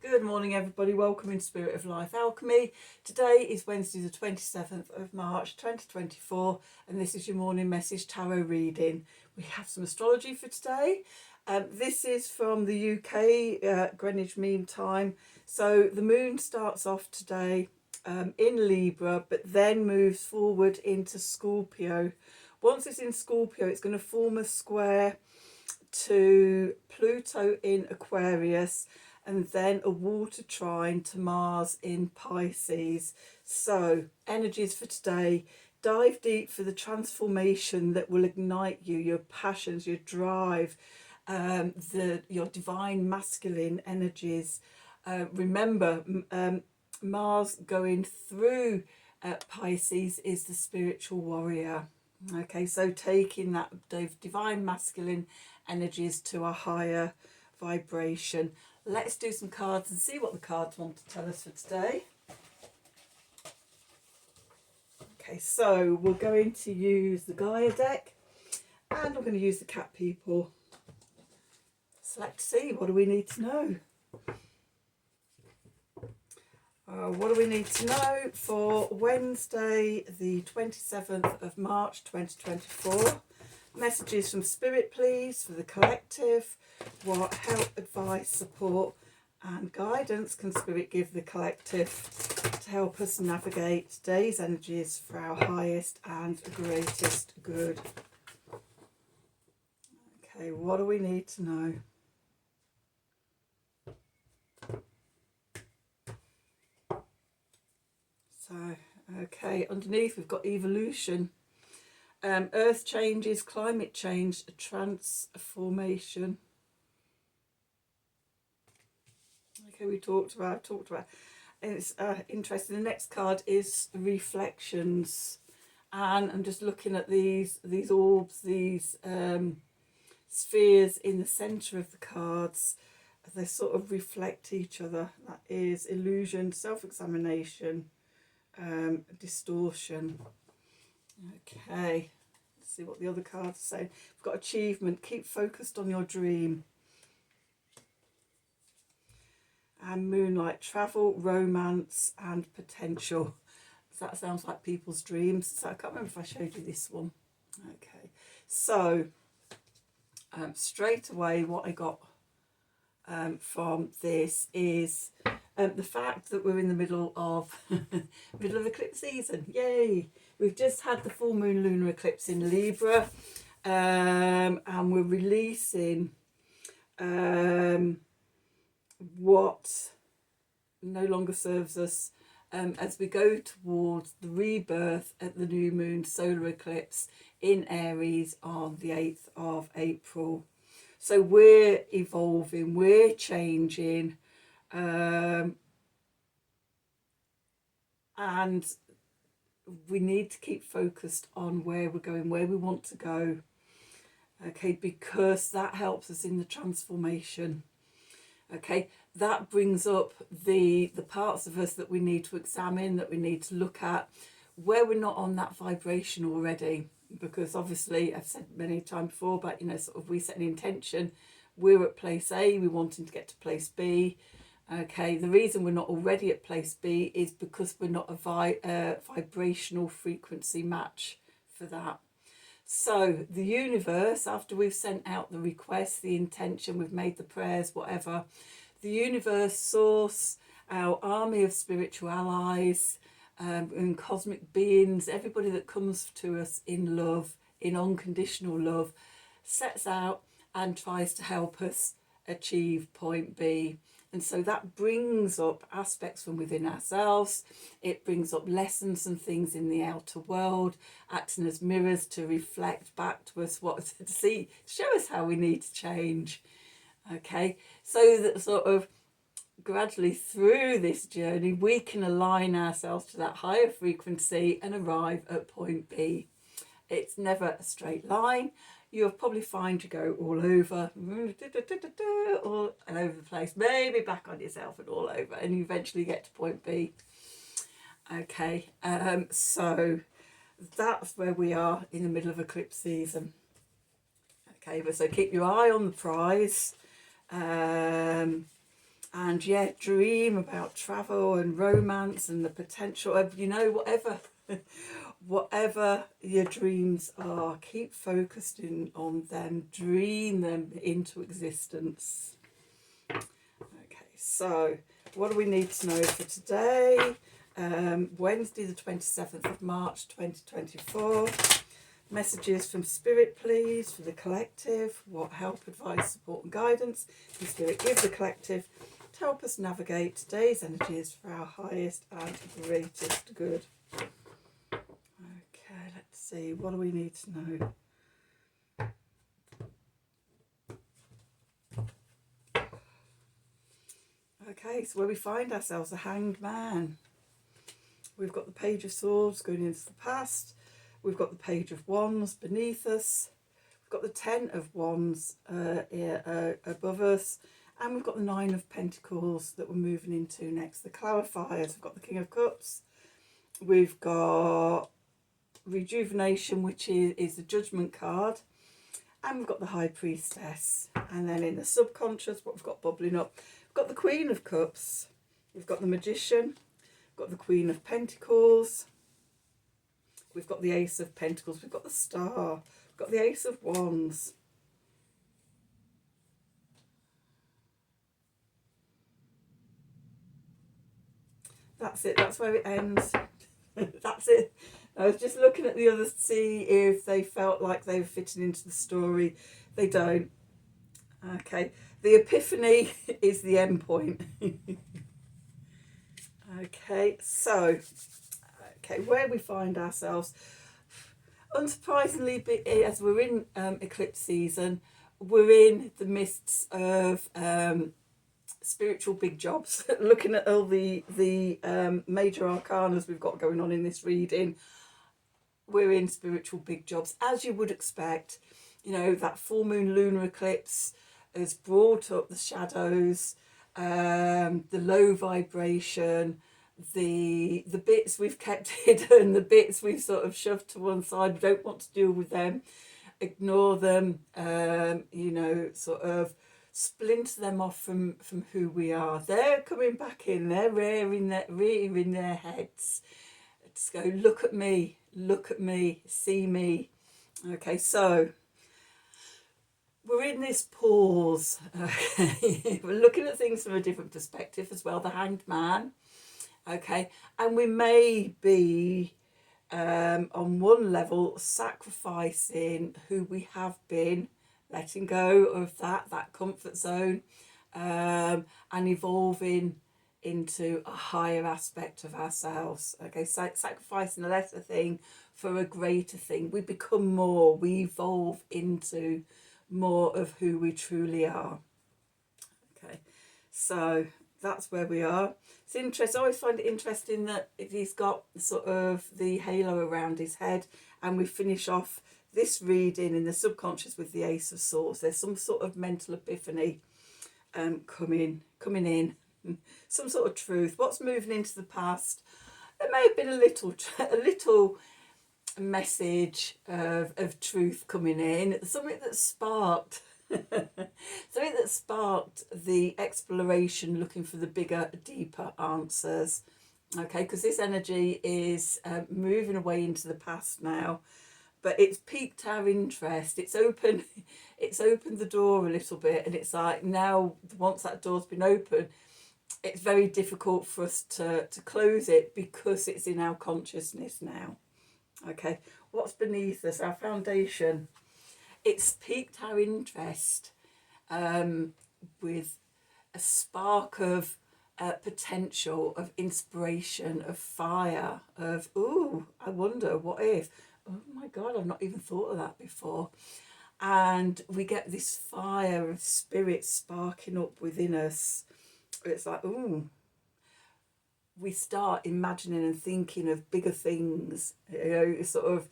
Good morning, everybody. Welcome in Spirit of Life Alchemy. Today is Wednesday, the 27th of March 2024, and this is your morning message tarot reading. We have some astrology for today. This is from the UK, Greenwich Mean Time. So the moon starts off today in Libra, but then moves forward into Scorpio. Once it's in Scorpio, it's going to form a square to Pluto in Aquarius, and then a water trine to Mars in Pisces. So energies for today: dive deep for the transformation that will ignite you, your passions, your drive, your divine masculine energies. Remember, Mars going through Pisces is the spiritual warrior. Okay, so taking that divine masculine energies to a higher vibration. Let's do some cards and see what the cards want to tell us for today. Okay, so we're going to use the Gaia deck, and we're going to use the cat people. So let's see, what do we need to know? What do we need to know for Wednesday, the 27th of March 2024? Messages from Spirit, please, for the collective. What help, advice, support and guidance can Spirit give the collective to help us navigate today's energies for our highest and greatest good? Okay, what do we need to know? So, okay, underneath we've got evolution. Earth changes, climate change, transformation. Okay, we talked about. And it's interesting. The next card is reflections, and I'm just looking at these orbs, these spheres in the centre of the cards. They sort of reflect each other. That is illusion, self-examination, distortion. Okay, let's see what the other cards say. We've got achievement, keep focused on your dream. And moonlight, travel, romance and potential. So that sounds like people's dreams. So I can't remember if I showed you this one. Okay, so straight away what I got from this is the fact that we're in the middle of eclipse season. Yay! We've just had the full moon lunar eclipse in Libra, and we're releasing what no longer serves us as we go towards the rebirth at the new moon solar eclipse in Aries on the 8th of April. So we're evolving, we're changing, and we need to keep focused on where we're going, where we want to go, okay, because that helps us in the transformation. Okay, that brings up the parts of us that we need to examine, that we need to look at, where we're not on that vibration already. Because obviously, I've said many times before, but sort of we set an intention. We're at place A, we're wanting to get to place B. Okay, the reason we're not already at place B is because we're not a vibrational frequency match for that. So the universe, after we've sent out the request, the intention, we've made the prayers, whatever, the universe, source, our army of spiritual allies, and cosmic beings, everybody that comes to us in love, in unconditional love, sets out and tries to help us achieve point B. And so that brings up aspects from within ourselves. It brings up lessons and things in the outer world, acting as mirrors to reflect back to us show us how we need to change. Okay, so that sort of gradually through this journey, we can align ourselves to that higher frequency and arrive at point B. It's never a straight line. You'll probably find you go all over, all over the place, maybe back on yourself and all over, and you eventually get to point B. Okay, so that's where we are in the middle of eclipse season. Okay, but so keep your eye on the prize. And yeah, dream about travel and romance and the potential of, you know, whatever whatever your dreams are, keep focused in on them, dream them into existence. Okay, so what do we need to know for today? Wednesday the 27th of March 2024. Messages from Spirit, please, for the collective. What help, advice, support and guidance can Spirit give the collective to help us navigate today's energies for our highest and greatest good? Okay, let's see. What do we need to know? Okay, so where we find ourselves, the Hanged Man. We've got the Page of Swords going into the past. We've got the Page of Wands beneath us. We've got the Ten of Wands above us. And we've got the Nine of Pentacles that we're moving into next, the Clarifiers. We've got the King of Cups. We've got Rejuvenation, which is the Judgment card. And we've got the High Priestess. And then in the subconscious, what we've got bubbling up, we've got the Queen of Cups. We've got the Magician. We've got the Queen of Pentacles. We've got the Ace of Pentacles. We've got the Star. We've got the Ace of Wands. That's it. That's where it ends. That's it. I was just looking at the others to see if they felt like they were fitting into the story. They don't. Okay. The Epiphany is the end point. Okay. So, okay, where we find ourselves. Unsurprisingly, as we're in eclipse season, we're in the midst of spiritual big jobs. Looking at all the major arcanas we've got going on in this reading, we're in spiritual big jobs, as you would expect. You know, that full moon lunar eclipse has brought up the shadows, the low vibration, the bits we've kept hidden, the bits we've sort of shoved to one side. We don't want to deal with them, ignore them, you know, sort of splinter them off from who we are. They're coming back in, they're rearing their heads. Just go, look at me, see me. Okay, so we're in this pause. Okay. We're looking at things from a different perspective as well, the Hanged Man. Okay, and we may be on one level sacrificing who we have been, letting go of that comfort zone, and evolving into a higher aspect of ourselves. Okay, sacrificing a lesser thing for a greater thing. We become more, we evolve into more of who we truly are. Okay, so that's where we are. It's interesting. I always find it interesting that he's got sort of the halo around his head, and we finish off this reading in the subconscious with the Ace of Swords. There's some sort of mental epiphany coming in, some sort of truth. What's moving into the past? There may have been a little message of truth coming in. Something that sparked. Something that sparked the exploration, looking for the bigger, deeper answers. Okay, because this energy is moving away into the past now, but it's piqued our interest. It's opened the door a little bit, and it's like now, once that door's been opened, it's very difficult for us to close it because it's in our consciousness now. Okay, what's beneath us, our foundation? It's piqued our interest with a spark of potential, of inspiration, of fire, of, ooh, I wonder, what if? Oh my God, I've not even thought of that before. And we get this fire of spirit sparking up within us. It's like, ooh. We start imagining and thinking of bigger things, you know, sort of,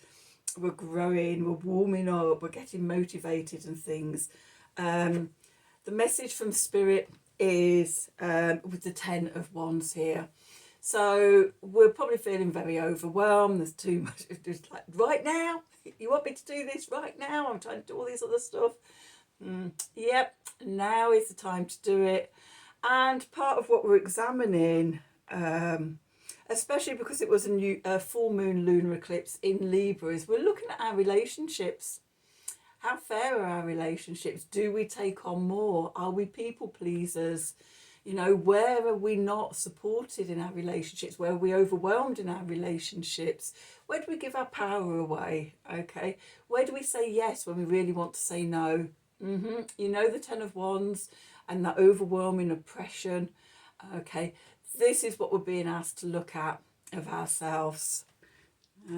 we're growing, we're warming up, we're getting motivated and things. The message from Spirit is with the Ten of Wands here. So we're probably feeling very overwhelmed. There's too much. It's like, right now? You want me to do this right now? I'm trying to do all this other stuff. Yep, now is the time to do it. And part of what we're examining, especially because it was a full moon lunar eclipse in Libra, is we're looking at our relationships. How fair are our relationships? Do we take on more? Are we people pleasers? You know, where are we not supported in our relationships? Where are we overwhelmed in our relationships? Where do we give our power away? Okay. Where do we say yes when we really want to say no? You know, the Ten of Wands and that overwhelming oppression. Okay. This is what we're being asked to look at of ourselves.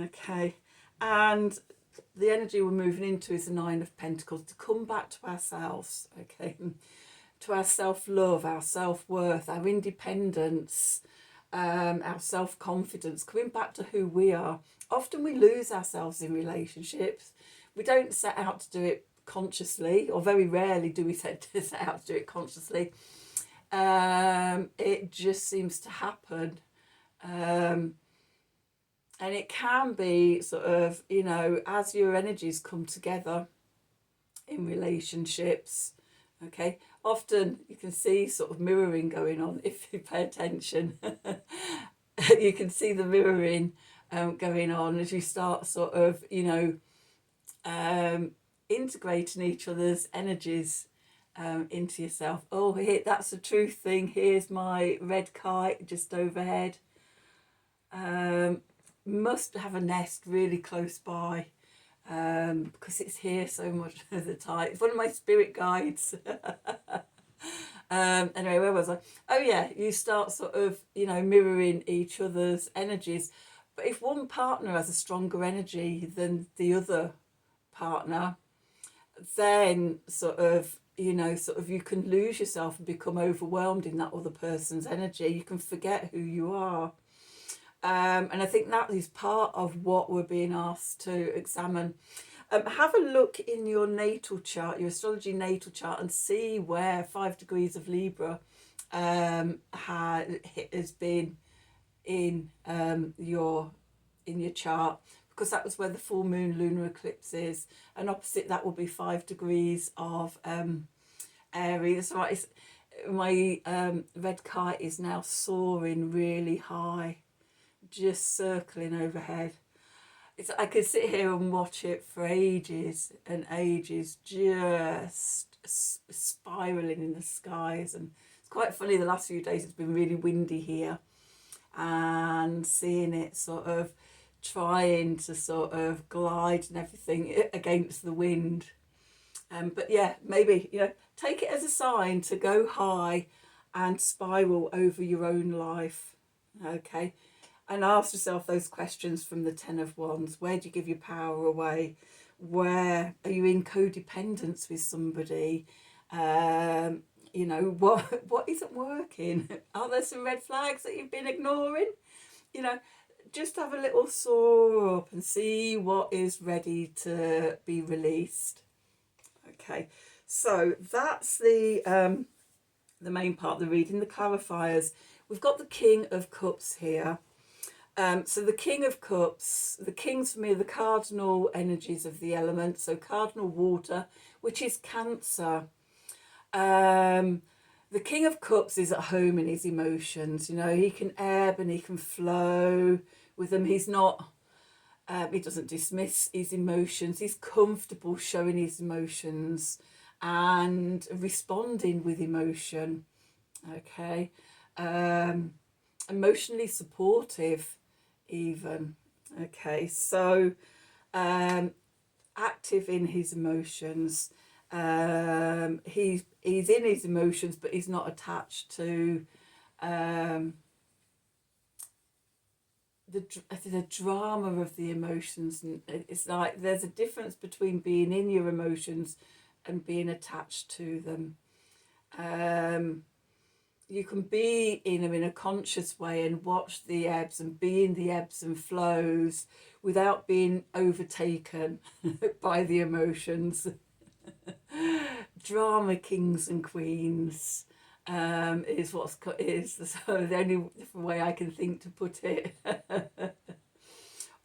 Okay. And the energy we're moving into is the Nine of Pentacles, to come back to ourselves. Okay. To our self-love, our self-worth, our independence, our self-confidence, coming back to who we are. Often we lose ourselves in relationships. We don't set out to do it consciously, or very rarely do we set out to do it consciously. It just seems to happen. And it can be sort of, you know, as your energies come together in relationships, okay, often you can see sort of mirroring going on if you pay attention. You can see the mirroring going on as you start sort of, you know, integrating each other's energies into yourself. Oh, here, that's the truth thing. Here's my red kite just overhead. Must have a nest really close by. Because it's here so much of the time. It's one of my spirit guides. Anyway, where was I? Oh yeah, you start sort of, you know, mirroring each other's energies. But if one partner has a stronger energy than the other partner, then sort of, you know, sort of you can lose yourself and become overwhelmed in that other person's energy. You can forget who you are. And I think that is part of what we're being asked to examine. Have a look in your natal chart, your astrology natal chart, and see where 5 degrees of Libra has been in your chart, because that was where the full moon lunar eclipse is, and opposite that will be 5 degrees of Aries. So my red kite is now soaring really high, just circling overhead. I could sit here and watch it for ages and ages, just spiraling in the skies. And it's quite funny, the last few days it's been really windy here, and seeing it sort of trying to sort of glide and everything against the wind. But yeah, maybe, you know, take it as a sign to go high and spiral over your own life. Okay. And ask yourself those questions from the Ten of Wands. Where do you give your power away? Where are you in codependence with somebody? You know, what isn't working? Are there some red flags that you've been ignoring? You know, just have a little soar up and see what is ready to be released. Okay, so that's the main part of the reading, the clarifiers. We've got the King of Cups here. So the King of Cups, the Kings for me are the cardinal energies of the element. So cardinal water, which is Cancer. The King of Cups is at home in his emotions. You know, he can ebb and he can flow with them. He's not, he doesn't dismiss his emotions. He's comfortable showing his emotions and responding with emotion. Okay. Emotionally supportive even. Okay, so active in his emotions. He's in his emotions, but he's not attached to the drama of the emotions. And it's like there's a difference between being in your emotions and being attached to them. You can be in them in a conscious way and watch the ebbs and be in the ebbs and flows without being overtaken by the emotions. Drama kings and queens is so the only different way I can think to put it.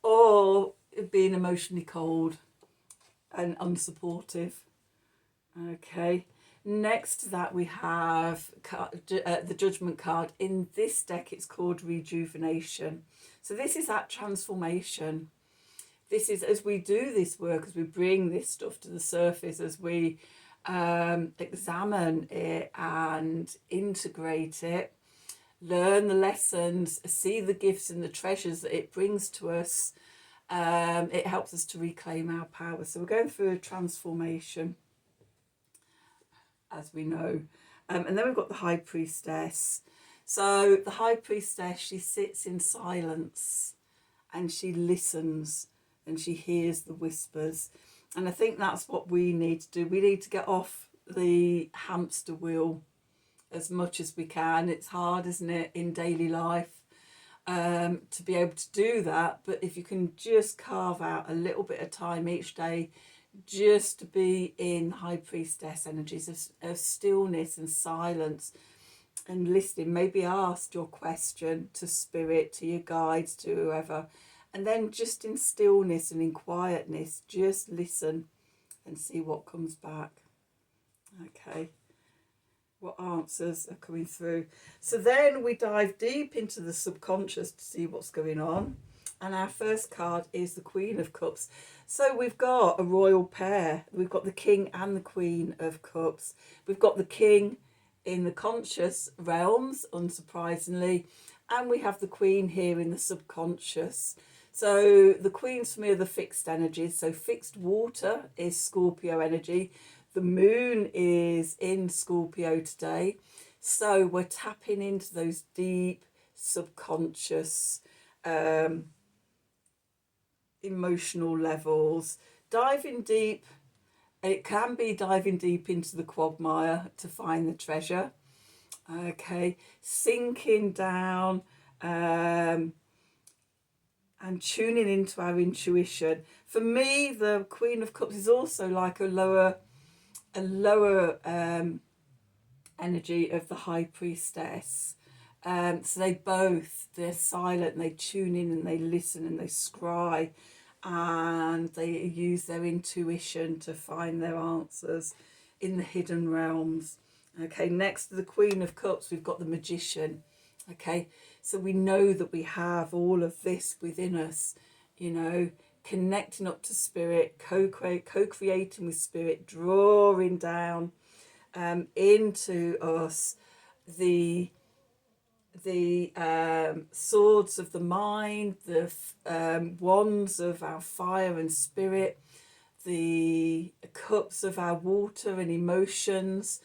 Or being emotionally cold and unsupportive. Okay. Next to that, we have the Judgment card. In this deck, it's called Rejuvenation. So this is that transformation. This is, as we do this work, as we bring this stuff to the surface, as we examine it and integrate it, learn the lessons, see the gifts and the treasures that it brings to us, it helps us to reclaim our power. So we're going through a transformation, as we know. And then we've got the High Priestess. So the High Priestess, she sits in silence and she listens and she hears the whispers. And I think that's what we need to do. We need to get off the hamster wheel as much as we can. It's hard, isn't it, in daily life, to be able to do that. But if you can just carve out a little bit of time each day just to be in High Priestess energies of stillness and silence and listening, maybe ask your question to Spirit, to your guides, to whoever, and then just in stillness and in quietness, just listen and see what comes back. Okay, what answers are coming through. So then we dive deep into the subconscious to see what's going on. And our first card is the Queen of Cups. So we've got a royal pair. We've got the King and the Queen of Cups. We've got the King in the conscious realms, unsurprisingly, and we have the Queen here in the subconscious. So the Queens for me are the fixed energies. So fixed water is Scorpio energy. The moon is in Scorpio today. So we're tapping into those deep subconscious emotional levels, diving deep. It can be diving deep into the quagmire to find the treasure. Okay, sinking down and tuning into our intuition. For me, the Queen of Cups is also like a lower energy of the High Priestess. So they're silent and they tune in and they listen and they scry and they use their intuition to find their answers in the hidden realms. Okay, next to the Queen of Cups, we've got the Magician. Okay, so we know that we have all of this within us, you know, connecting up to Spirit, co-creating with Spirit, drawing down into us the swords of the mind, the wands of our fire and spirit, the cups of our water and emotions,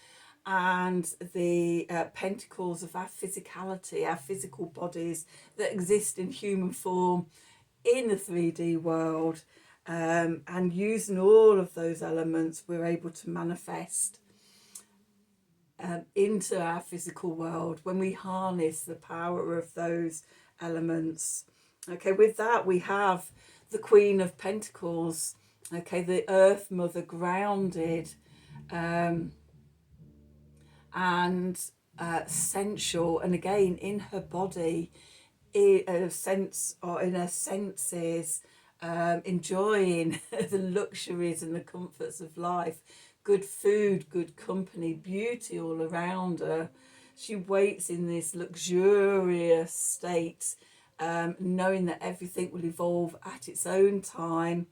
and the pentacles of our physicality, our physical bodies that exist in human form in the 3D world. And using all of those elements, we're able to manifest into our physical world when we harness the power of those elements. Okay, with that we have the Queen of Pentacles. Okay, the Earth Mother, grounded and sensual, and again in her body, in her senses, enjoying the luxuries and the comforts of life. Good food, good company, beauty all around her. She waits in this luxurious state, knowing that everything will evolve at its own time.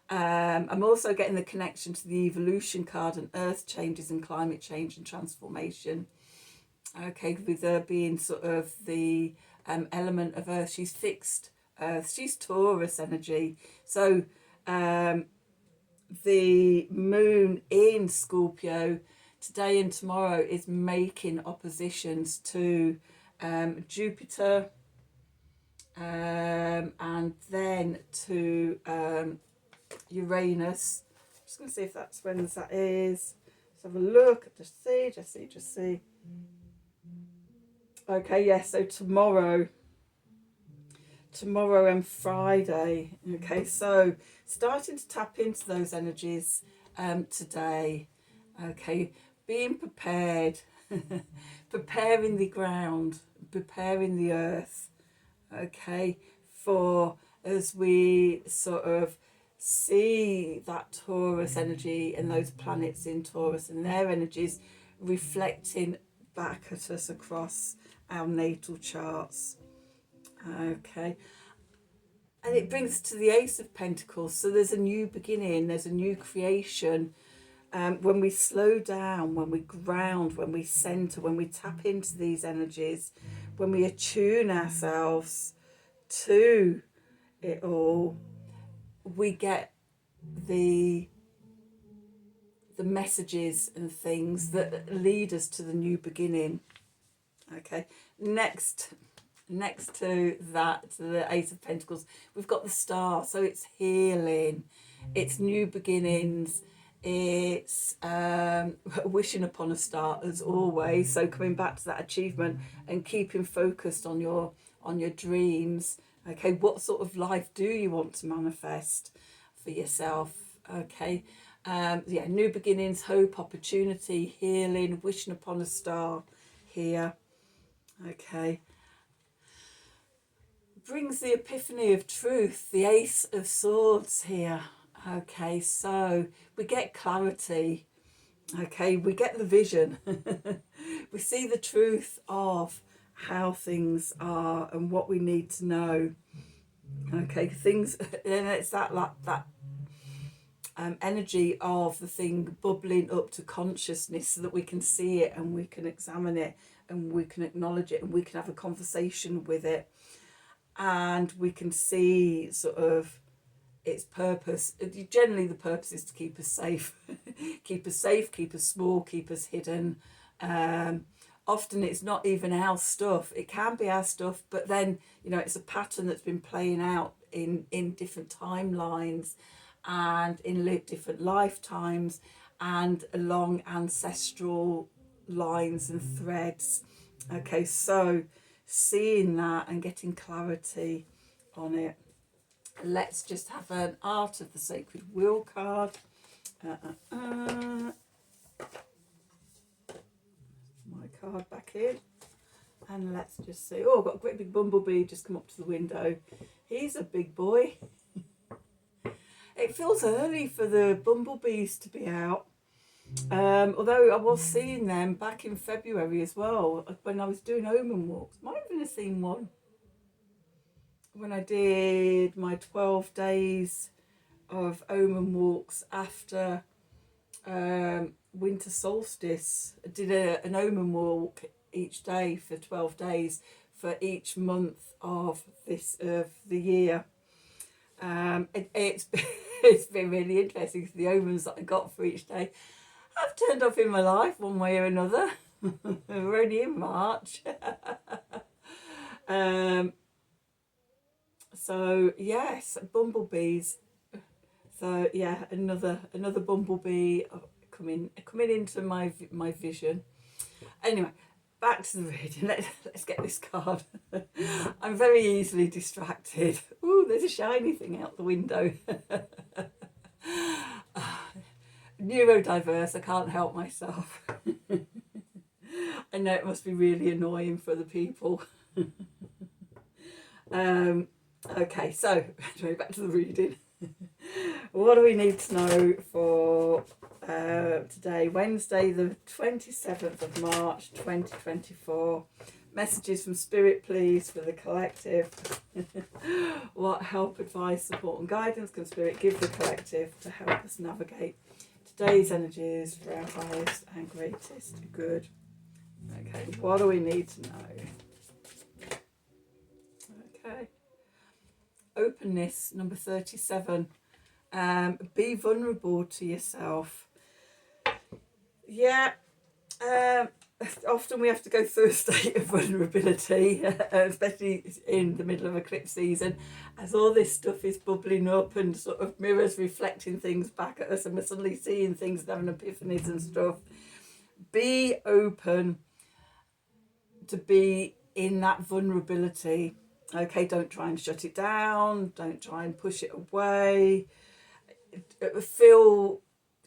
I'm also getting the connection to the evolution card and earth changes and climate change and transformation. Okay, with her being sort of the element of earth. She's fixed earth. She's Taurus energy. So the moon in Scorpio today and tomorrow is making oppositions to Jupiter and then to Uranus. I'm just going to see if that's when that is. Let's have a look. Just see. Okay, yeah, so tomorrow and Friday. Okay, so starting to tap into those energies today. Okay, being prepared, preparing the ground, preparing the earth. Okay, for as we sort of see that Taurus energy and those planets in Taurus and their energies reflecting back at us across our natal charts. Okay, and it brings us to the Ace of Pentacles. So there's a new beginning, there's a new creation. When we slow down, when we ground, when we center, when we tap into these energies, when we attune ourselves to it all, we get the messages and things that lead us to the new beginning. Okay, next to that, to the Ace of Pentacles, we've got the Star. So it's healing, it's new beginnings, it's wishing upon a star as always. So coming back to that achievement and keeping focused on your dreams. Okay, what sort of life do you want to manifest for yourself? Okay, yeah, new beginnings, hope, opportunity, healing, wishing upon a star here. Okay, brings the epiphany of truth, the Ace of Swords here. Okay, so we get clarity. Okay, we get the vision. We see the truth of how things are and what we need to know. Okay, things, and it's that energy of the thing bubbling up to consciousness so that we can see it and we can examine it and we can acknowledge it and we can have a conversation with it, and we can see sort of its purpose. Generally the purpose is to keep us safe. Keep us safe, keep us small, keep us hidden. Often it's not even our stuff. It can be our stuff, but then, you know, it's a pattern that's been playing out in different timelines and in different lifetimes and along ancestral lines and threads. Okay, so seeing that and getting clarity on it. Let's just have an Art of the Sacred Wheel card. My card back in. And let's just see. Oh, I've got a great big bumblebee just come up to the window. He's a big boy. It feels early for the bumblebees to be out. Although I was seeing them back in February as well, when I was doing omen walks. Might even have seen one when I did my 12 days of omen walks after winter solstice. I did an omen walk each day for 12 days for each month of the year. It's been really interesting because the omens that I got for each day have turned up in my life one way or another. We're only in March. So yes, bumblebees. So yeah, another bumblebee coming into my vision. Anyway, back to the reading. Let's get this card. I'm very easily distracted. Ooh, there's a shiny thing out the window. Neurodiverse, I can't help myself. I know it must be really annoying for the people. Okay, so anyway, back to the reading. What do we need to know for today, Wednesday the 27th of March 2024? Messages from Spirit, please, for the collective. What help, advice, support and guidance can Spirit give the collective to help us navigate today's energies for our highest and greatest good? Okay, what do we need to know? Okay. Openness, number 37. Be vulnerable to yourself. Yeah, often we have to go through a state of vulnerability, especially in the middle of eclipse season, as all this stuff is bubbling up and sort of mirrors reflecting things back at us, and we're suddenly seeing things and having epiphanies and stuff. Be open to be in that vulnerability. Okay, don't try and shut it down, don't try and push it away. Feel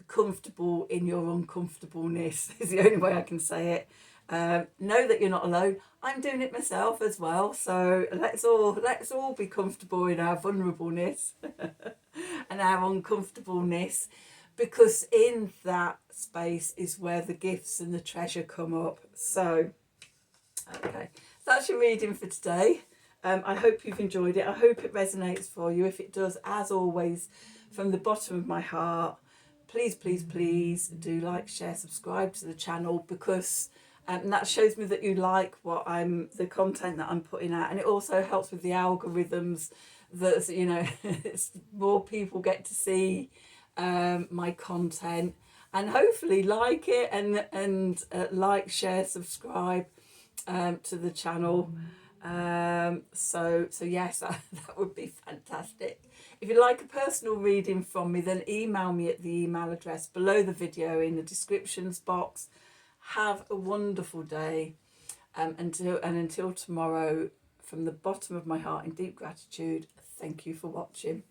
comfortable in your uncomfortableness is the only way I can say it. Know that you're not alone. I'm doing it myself as well, so let's all be comfortable in our vulnerableness and our uncomfortableness, because in that space is where the gifts and the treasure come up. So, okay, that's your reading for today. I hope you've enjoyed it. I hope it resonates for you. If it does, as always, from the bottom of my heart, please, please, please do like, share, subscribe to the channel, because that shows me that you like the content that I'm putting out, and it also helps with the algorithms. That, you know, it's more people get to see my content, and hopefully like it and like, share, subscribe to the channel. So yes, that would be fantastic. If you'd like a personal reading from me, then email me at the email address below the video in the descriptions box. Have a wonderful day, until tomorrow, from the bottom of my heart, in deep gratitude, thank you for watching.